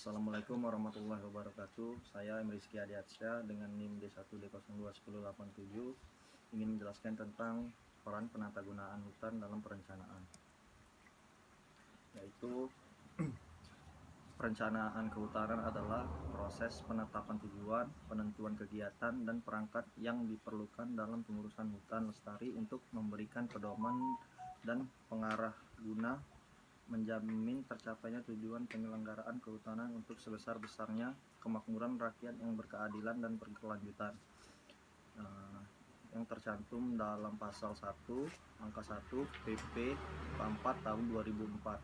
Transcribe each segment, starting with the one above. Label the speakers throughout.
Speaker 1: Assalamualaikum warahmatullahi wabarakatuh. Saya Rizky Adiatsya dengan NIM D1D021087 ingin menjelaskan tentang peran penatagunaan hutan dalam perencanaan, yaitu perencanaan kehutanan adalah proses penetapan tujuan, penentuan kegiatan, dan perangkat yang diperlukan dalam pengurusan hutan lestari untuk memberikan pedoman dan pengarah guna menjamin tercapainya tujuan penyelenggaraan kehutanan untuk sebesar-besarnya kemakmuran rakyat yang berkeadilan dan berkelanjutan, yang tercantum dalam pasal 1 angka 1 PP 4 tahun 2004.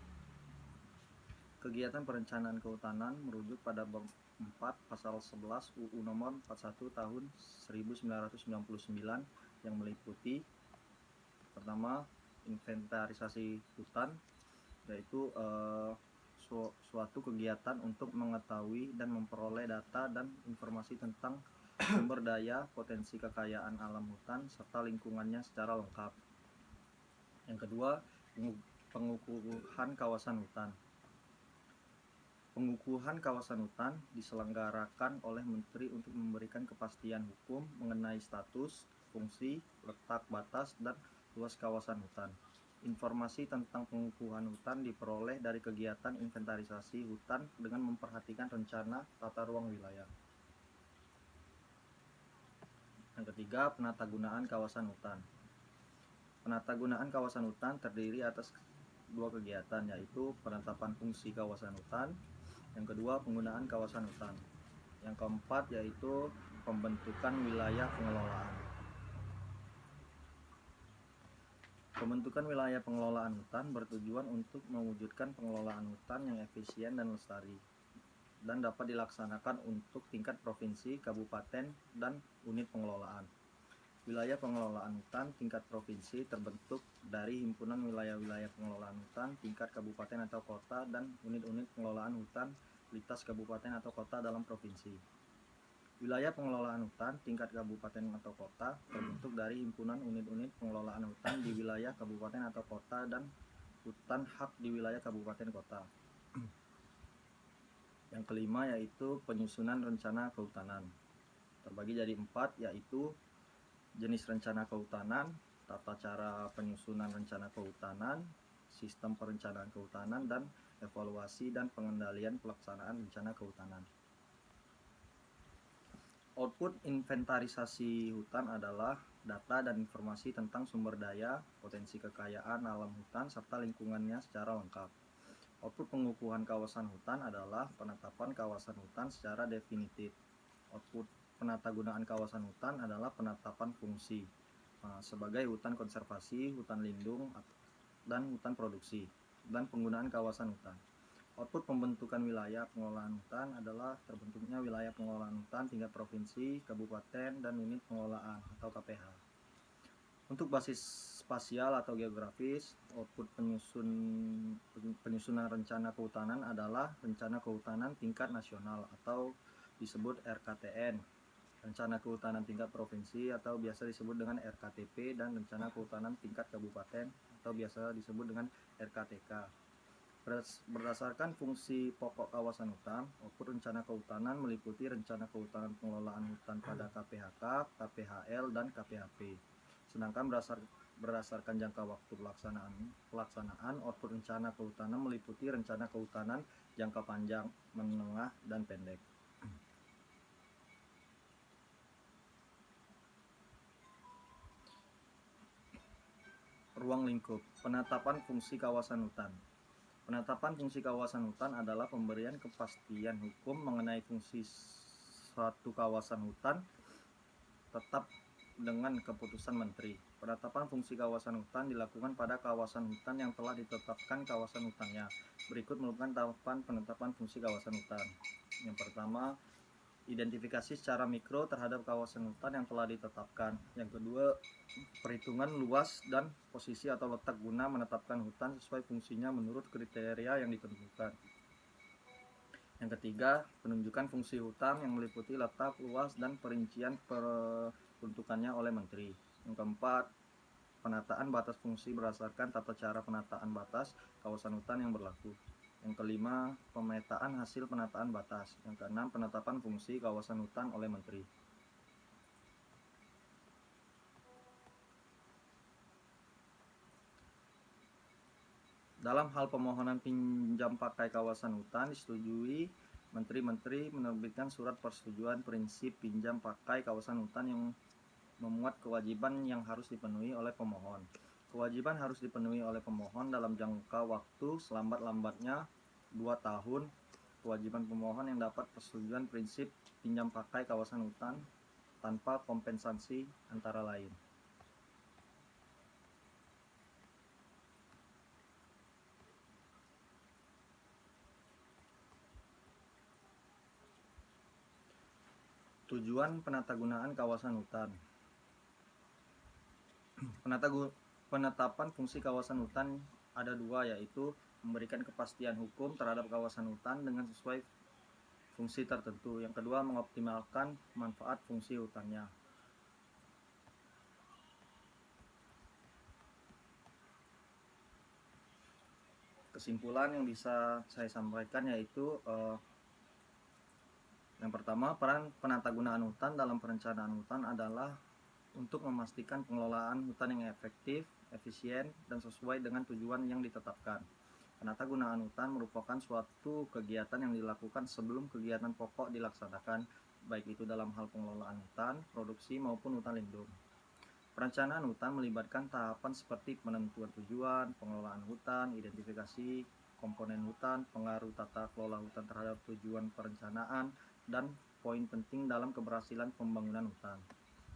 Speaker 1: Kegiatan perencanaan kehutanan merujuk pada bab 4 pasal 11 UU nomor 41 tahun 1999 yang meliputi pertama, inventarisasi hutan, yaitu suatu kegiatan untuk mengetahui dan memperoleh data dan informasi tentang sumber daya, potensi kekayaan alam hutan, serta lingkungannya secara lengkap. Yang kedua, pengukuhan kawasan hutan. Pengukuhan kawasan hutan diselenggarakan oleh Menteri untuk memberikan kepastian hukum mengenai status, fungsi, letak batas, dan luas kawasan hutan. Informasi tentang pengukuhan hutan diperoleh dari kegiatan inventarisasi hutan dengan memperhatikan rencana tata ruang wilayah. Yang ketiga, penatagunaan kawasan hutan. Penatagunaan kawasan hutan terdiri atas dua kegiatan, yaitu penetapan fungsi kawasan hutan, yang kedua penggunaan kawasan hutan, yang keempat yaitu pembentukan wilayah pengelolaan. Pembentukan wilayah pengelolaan hutan bertujuan untuk mewujudkan pengelolaan hutan yang efisien dan lestari dan dapat dilaksanakan untuk tingkat provinsi, kabupaten, dan unit pengelolaan. Wilayah pengelolaan hutan tingkat provinsi terbentuk dari himpunan wilayah-wilayah pengelolaan hutan tingkat kabupaten atau kota dan unit-unit pengelolaan hutan lintas kabupaten atau kota dalam provinsi. Wilayah pengelolaan hutan tingkat kabupaten atau kota terbentuk dari himpunan unit-unit pengelolaan hutan di wilayah kabupaten atau kota dan hutan hak di wilayah kabupaten kota. Yang kelima yaitu penyusunan rencana kehutanan. Terbagi jadi 4, yaitu jenis rencana kehutanan, tata cara penyusunan rencana kehutanan, sistem perencanaan kehutanan, dan evaluasi dan pengendalian pelaksanaan rencana kehutanan. Output inventarisasi hutan adalah data dan informasi tentang sumber daya, potensi kekayaan alam hutan, serta lingkungannya secara lengkap. Output pengukuhan kawasan hutan adalah penetapan kawasan hutan secara definitif. Output penatagunaan kawasan hutan adalah penetapan fungsi sebagai hutan konservasi, hutan lindung, dan hutan produksi, dan penggunaan kawasan hutan. Output pembentukan wilayah pengelolaan hutan adalah terbentuknya wilayah pengelolaan hutan tingkat provinsi, kabupaten, dan unit pengelolaan atau KPH. Untuk basis spasial atau geografis, output penyusunan rencana kehutanan adalah rencana kehutanan tingkat nasional atau disebut RKTN, rencana kehutanan tingkat provinsi atau biasa disebut dengan RKTP, dan rencana kehutanan tingkat kabupaten atau biasa disebut dengan RKTK. Berdasarkan fungsi pokok kawasan hutan, output rencana kehutanan meliputi rencana kehutanan pengelolaan hutan pada KPHK, KPHL, dan KPHP. Sedangkan berdasarkan jangka waktu pelaksanaan, output rencana kehutanan meliputi rencana kehutanan jangka panjang, menengah, dan pendek. Ruang lingkup. Penetapan fungsi kawasan hutan. Penetapan fungsi kawasan hutan adalah pemberian kepastian hukum mengenai fungsi suatu kawasan hutan tetap dengan keputusan Menteri. Penetapan fungsi kawasan hutan dilakukan pada kawasan hutan yang telah ditetapkan kawasan hutannya. Berikut merupakan tahapan penetapan fungsi kawasan hutan. Yang pertama, identifikasi secara mikro terhadap kawasan hutan yang telah ditetapkan. Yang kedua, perhitungan luas dan posisi atau letak guna menetapkan hutan sesuai fungsinya menurut kriteria yang ditentukan. Yang ketiga, penunjukan fungsi hutan yang meliputi letak, luas, dan perincian peruntukannya oleh Menteri. Yang keempat, penataan batas fungsi berdasarkan tata cara penataan batas kawasan hutan yang berlaku. Yang kelima, pemetaan hasil penataan batas. Yang keenam, penetapan fungsi kawasan hutan oleh Menteri. Dalam hal pemohonan pinjam pakai kawasan hutan disetujui, Menteri-Menteri menerbitkan surat persetujuan prinsip pinjam pakai kawasan hutan yang memuat kewajiban yang harus dipenuhi oleh pemohon. Kewajiban harus dipenuhi oleh pemohon dalam jangka waktu selambat-lambatnya 2 tahun. Kewajiban pemohon yang dapat persetujuan prinsip pinjam pakai kawasan hutan tanpa kompensasi antara lain. Tujuan penatagunaan kawasan hutan. Penetapan fungsi kawasan hutan ada dua, yaitu memberikan kepastian hukum terhadap kawasan hutan dengan sesuai fungsi tertentu. Yang kedua, mengoptimalkan manfaat fungsi hutannya. Kesimpulan yang bisa saya sampaikan yaitu yang pertama, peran penatagunaan hutan dalam perencanaan hutan adalah untuk memastikan pengelolaan hutan yang efektif, efisien, dan sesuai dengan tujuan yang ditetapkan. Penatagunaan hutan merupakan suatu kegiatan yang dilakukan sebelum kegiatan pokok dilaksanakan, baik itu dalam hal pengelolaan hutan, produksi, maupun hutan lindung. Perencanaan hutan melibatkan tahapan seperti penentuan tujuan, pengelolaan hutan, identifikasi komponen hutan, pengaruh tata kelola hutan terhadap tujuan perencanaan, dan poin penting dalam keberhasilan pembangunan hutan.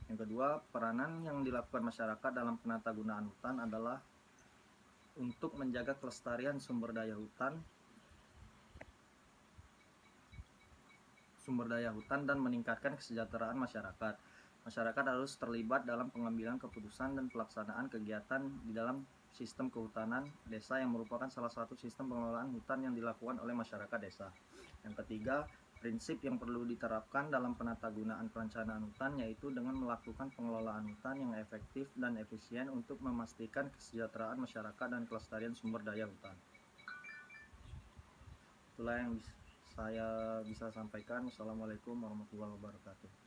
Speaker 1: Yang kedua, peranan yang dilakukan masyarakat dalam penatagunaan hutan adalah untuk menjaga kelestarian sumber daya hutan dan meningkatkan kesejahteraan masyarakat. Masyarakat harus terlibat dalam pengambilan keputusan dan pelaksanaan kegiatan di dalam sistem kehutanan desa yang merupakan salah satu sistem pengelolaan hutan yang dilakukan oleh masyarakat desa. Yang ketiga, prinsip yang perlu diterapkan dalam penatagunaan perencanaan hutan yaitu dengan melakukan pengelolaan hutan yang efektif dan efisien untuk memastikan kesejahteraan masyarakat dan kelestarian sumber daya hutan. Itulah yang saya bisa sampaikan. Wassalamualaikum warahmatullahi wabarakatuh.